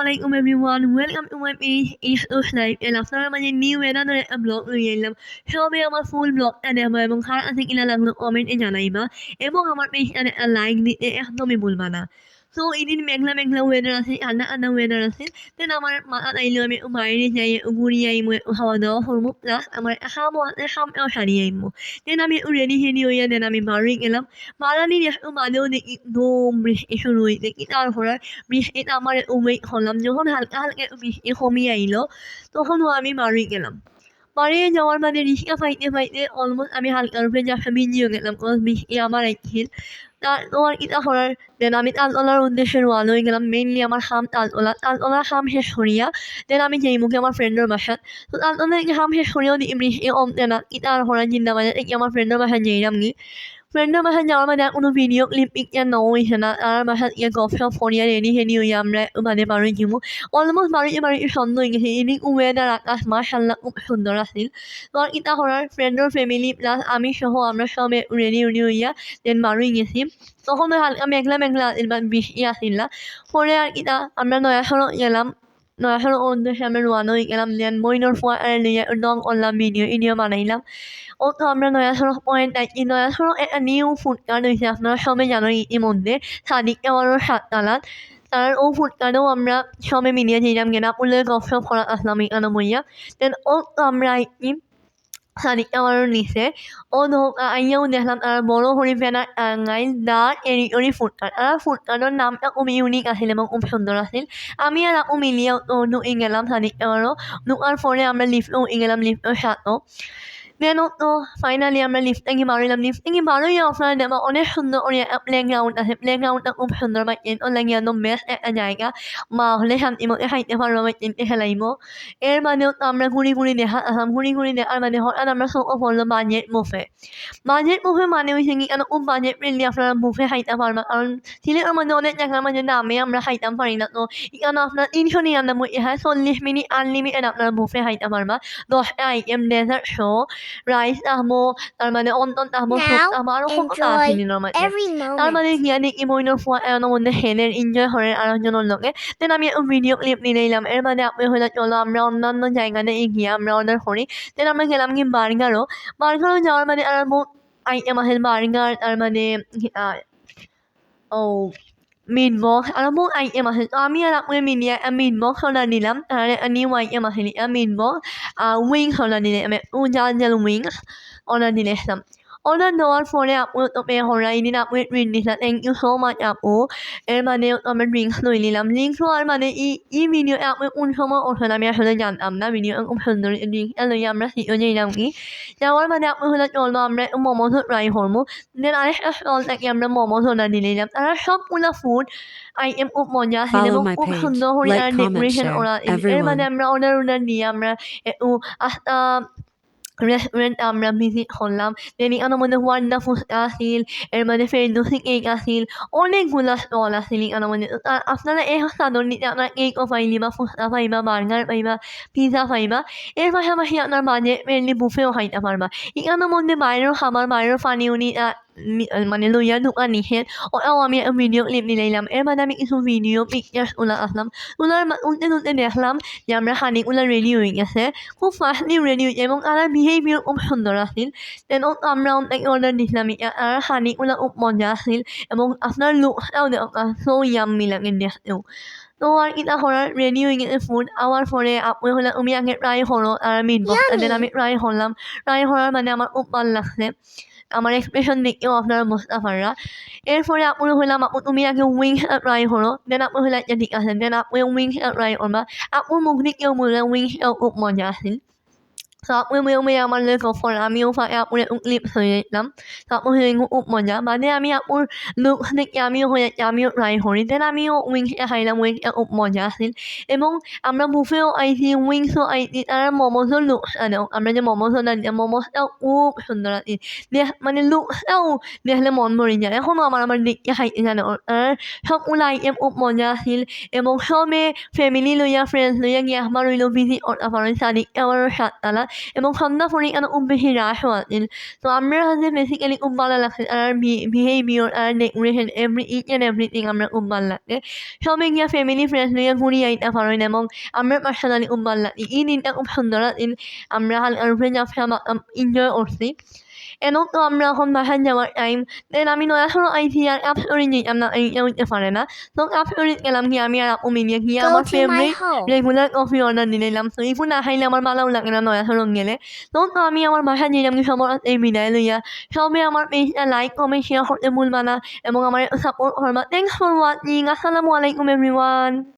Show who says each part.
Speaker 1: Assalamualaikum everyone, welcome to my page East's Life and আপনারা মাঝে new another একটা blog নিয়ে এলাম। সবাই আমার ফুল ব্লগটা দেখবা এবং কার কাছে কিনা লাগলো কমেন্টে জানাইবা এবং আমার পেজটা লাইক দিতে একদমই ভুলবা না। সো এদিন মেঘলা মেঘলা ওয়েদার আছে, ঠান্ডা ঠান্ডা ওয়েদার আছে। দেন আমার মাথা আইলো আমি বাইরে যাই ঘুরি আইমো, খাওয়া দাওয়া করবো, প্লাস আমার খামটাও সারিয়ে আইমো। দেন আমি রেডি হেডি হইয়া দেন আমি বাড়ি গেলাম। বাড়ানি একটু বাদেও দেখি দম বৃষ্টি শুরু হইতে কি তারপরে বৃষ্টিটা আমার ওয়েট করলাম। যখন হালকা হালকা বৃষ্টি কমিয়ে আইলো তখনও আমি বাড়ি গেলাম। বাড়ি যাওয়ার মানে রিক্সা পাইতে পাইতে অলমোস্ট আমি হালকার উপরে যাকে ভিজিয়ে গেলাম, কারণ বৃষ্টি আমার আইছিল। তারপর ইটা করার দেন আমি তালতলার উদ্দেশ্যে রওনা হয়ে গেলাম। মেইনলি আমার খাম তালতলার খাম শেষ করিয়া দেন আমি যাই মুখে আমার ফ্রেন্ডের বাসাত। তো তালতলার খাম শেষ করিয়াও দিই বৃষ্টি কমতে না, ইটার করার চিন্তা মানে আমার ফ্রেন্ডের বাসায় যাইলাম নি। ফ্রেন্ডের বাসায় যাওয়ার মানে কোনো ভিডিও ক্লিপ পিকচার নেওয়া হয়েছে না। তার বাসায় গপ সপ করিয়া রেডি হেডি হইয়া আমরা মানে বাড়ি যাবো। অলমোস্ট বাড়িতে সন্ধ্যা হয়ে গেছে। এদিক ওয়েদার আকাশ মাশাআল্লাহ খুব সুন্দর আছিল। তো ইটা করার ফ্রেন্ডের ফ্যামিলি প্লাস আমি সহ আমরা সবে রেডি হইয়া দেন বাড়ি গেছি। তখন হালকা মেঘলা মেঘলা আছিল বা বৃষ্টি আসিল না। পরে আর ইটা আমরা নয়াসড়ক গেলাম। নয়াসড়ক উদ্দেশ্যে আমরা রওনা হয়ে গেলাম। দেন মইনুর ফুয়া নিয়ে রং করলাম, ভিডিও বানাইলাম। ও তো আমরা নয়াসড়ক পয়েন্ট আইছি। নয়াসড়ক একটা নিউ ফুড কার্ট হয়েছে, আপনারা সবাই জানেন ইতিমধ্যে, সাদিক টাওয়ারের সাততলাত। তার ও ফুড কার্টেও আমরা সবে মিলিয়ে যাইলাম গেনা উল্লে গপসপ করা আসলাম এখানে বইয়া। দেন ও তো আমরা আইছি সাদিক টাওয়ারের নিচে। ও আইয়াও দেখলাম আর বড় হরি ফেনার টাঙ্গাইল দা এরি ফুড কার্ট। আর ফুড কার্টের নামটা খুব ইউনিক আছিল এবং খুব সুন্দর আছিল। আমি আর আপু মিলিয়ে ঢুকে গেলাম সাদিক টাওয়ারও। ঢুকার পরে আমরা লিফটও গেলাম, লিফটের সাথেও। দেন তো ফাইনালি আমরা লিফট থেকে বাড়লাম। লিফট থেকে বাড়িয়ে আপনারা দেখবা অনেক সুন্দর প্লেগ্রাউন্ড আছে। প্লেগ্রাউন্ডটা খুব সুন্দর পাইছেন, লাগে একদম বেস্ট একটা জায়গা। মা হলে শান্তিমতে খাইতে পারবো, পাইছেন খেলাইব। এর মানেও আমরা ঘুরি ঘুরি দেখার মানে হঠাৎ আমরা চোখে পড়লো বাজেট বুফে। বাজেট বুফে মানে হয়েছে কি খুব বাজেট ফ্রেন্ডলি, আপনারা বুফে খাইতে পারবা। কারণ সিলেটের মধ্যে অনেক জায়গার মধ্যে দামে আমরা খাইতাম পারি না। তো এখানে আপনার 399 40 মিনিট আনলিমিটেড আপনারা বুফে খাইতে পারবা। 10টা আইটেম, ডেজার্ট শো, রাইস আহমো, তার মানে অন্তন আহমো, সুপ
Speaker 2: Now
Speaker 1: আহমো, আরো কতটা
Speaker 2: enjoy
Speaker 1: আছে নির মধ্যে।
Speaker 2: every
Speaker 1: তার মানে
Speaker 2: moment.
Speaker 1: গিয়া দেখি মইনুর ফুয়া এর মধ্যে হেনের এনজয় করে আরেকজনের লগে। দেন আমি ভিডিও ক্লিপ নিলাম। এর মানে আপনি হলে চলো আমরা অন্যান্য জায়গাতে গিয়ে আমরা অর্ডার করি। দেন আমরা গেলাম কি বার্গারও যাওয়ার মানে আর বহুত আইটেম আছে বার্গার, তার মানে ও মিট বক্স আরো বহুত আইটেম আছে। তো আমি আর আপনি মিলিয়ে মিট বক্স অর্ডার দিলাম। তাহলে নিউ আইটেম আছে মিট বক্স উইংস অর্ডার দিলে আমি জাল উইংস অর্ডার দিলেছিলাম। অর্ডার দেওয়ার পরে আপু তো পে করা এদিন আপু ট্রিট দিছিলাম। থ্যাংক ইউ সো মাচ আপু। এর মানে আমরা ড্রিঙ্কস লই নিলাম। ড্রিঙ্কস হওয়ার মানে ই ভিডিও আপু কোন সময় ওঠেন আমি আসলে জানতাম না। ভিডিও খুব সুন্দর ড্রিঙ্কস লই আমরা সিও যাইলাম কি যাওয়ার মানে আপু হলে চলো আমরা মোমোসও ট্রাই করবো। দেন আরেকটা স্টল থেকে আমরা মোমোস অর্ডার দিলাম। তারা সবগুলো ফুড আইটেম খুব মজা আছিল
Speaker 3: Follow
Speaker 1: এবং
Speaker 3: my
Speaker 1: খুব
Speaker 3: page.
Speaker 1: সুন্দর করে
Speaker 3: Like,
Speaker 1: আর
Speaker 3: comment,
Speaker 1: ডেকোরেশন
Speaker 3: share.
Speaker 1: করা। এর মানে
Speaker 3: Everyone.
Speaker 1: আমরা অর্ডার দিয়ে আমরা একটু আস্তা রেস্টুরেন্ট আমরা ভিজিট করলাম। দেন এখানে মধ্যে ওয়ান্ডারফুল আছিল, এর মানে ফেরদৌসি কেক আছিল, অনেকগুলা স্টল আছিল এখানে মধ্যে। আপনারা এই সাদর নিতে আপনারা কেকও পাইবা, ফুচকা পাইবা, বার্গার পাইবা, পিজা পাইবা। এর পাশাপাশি আপনার বাজেট ফ্রেন্ডলি বুফেও খাইতে পারবা। এখানের মধ্যে বাইরের খাবার, বাইরের পানি উনি মানে লইয়া ঢুকা নিষেধ। ওটাও আমি ভিডিও ক্লিপ নিলাম। এর মানে আমি কিছু ভিডিও পিকচার্স আসলাম। উল্টে দেখলাম যে আমরা খানিকগুলা রেডি হয়ে গেছে, খুব ফাস্টলি রেডি হয়েছে এবং তারা বিহেভিয়ার খুব সুন্দর আছিল। দেন আমরা অনেক অর্ডার দিছিলাম। আর খানিকগুলা খুব মজা আছিল এবং আপনার লুকটাও সো ইয়াম্মি লাগে দেখতেও। তো আর ইটা করার রেডি হয়ে গেছে ফুড। আওয়ার পরে আপনি হলে তুমি আগে ট্রাই করো আর মিট বক্স। দেন আমি ট্রাই করলাম। ট্রাই করার মানে আমার খুব ভালো লাগছে। আমার এক্সপ্রেশন দেখেও আপনারা বুঝতে পাররা। এরপরে আপনি হইলাম আপু তুমি আগে উইংস ট্রাই করো। দেন আপনি হইলে ঠিক আছে। দেন আপনি উইংস ট্রাই করবা। আপুর মুখ দেখেও বললাম উইংসটাও খুব মজা আছিল। তো আপনি আমার লগে গপ করে আমিও আপুরে ক্লিপ হয়ে যেতাম। তো আপু খুব মজা মানে আমি আপুর লুক দেখে আমিও ট্রাই করি। দেন আমিও উইংসটা খাইলাম। উইংসটা খুব মজা আছিল এবং আমরা বুফেও আইছি, উইংসও আইছি, তারা মোমোসও লুক আনেও। আমরা যে মোমোস অর্ডার দিলাম মোমোসটাও খুব সুন্দর আছিল। মানে লুকটাও দেখলে মন ভরে যায়। এখনও আমার দেখতে খাইতে জানে। আর সবগুলো আইটেম খুব মজা আছিল এবং সবে ফ্যামিলি লইয়া ফ্রেন্ডস লইয়া গিয়ে আমার হইল ভিজিট করতে পারেন সাদিক টাওয়ারের সাততলা। এবং সন্ধ্যা পরিমাণ খুব বেশি রাশ হওয়াতেন। তো আমরা হচ্ছে বেসিক্যালি খুব ভালো লাগছে আর বিহেভিয়র আর ডেকোরেশন ইচ অ্যান্ড এভরিথিং আমরা খুব ভাল লাগছে। সবে গিয়া ফ্যামিলি ফ্রেন্ডস লইয়া ঘুরি আইতা পারেন এবং আমরা পার্সোনালি খুব ভাল লাগছে। এই দিনটা খুব সুন্দর দিন। আমরা হালকার উপরে ঝাপসা এনজয় করছি। এবং তো আমরা এখন বাসায় যাওয়ার টাইম। দেন আমি নয়াসড় আইছি আর কাপড়ি যেতাম না এইটা হইতে পারে না। তো কাপড়ি গেলাম গিয়া আমি আর আপু মিলিয়ে গিয়া
Speaker 2: Go
Speaker 1: আমার
Speaker 2: to my
Speaker 1: favourite
Speaker 2: home.
Speaker 1: Regular coffee order দিয়ে নিলাম। তো এইগুলো না খাইলে আমার ভালোও লাগে না নয়াসড় গেলে। তো আমি আমার বাসায় যেলাম কি সবার এই বিদায় লইয়া। সবে আমার পেজটা লাইক কমেন্ট শেয়ার করতে ভুলবা না এবং আমার সাপোর্ট করবা। Thanks for watching. আসসালামু আলাইকুম এভরিওয়ান।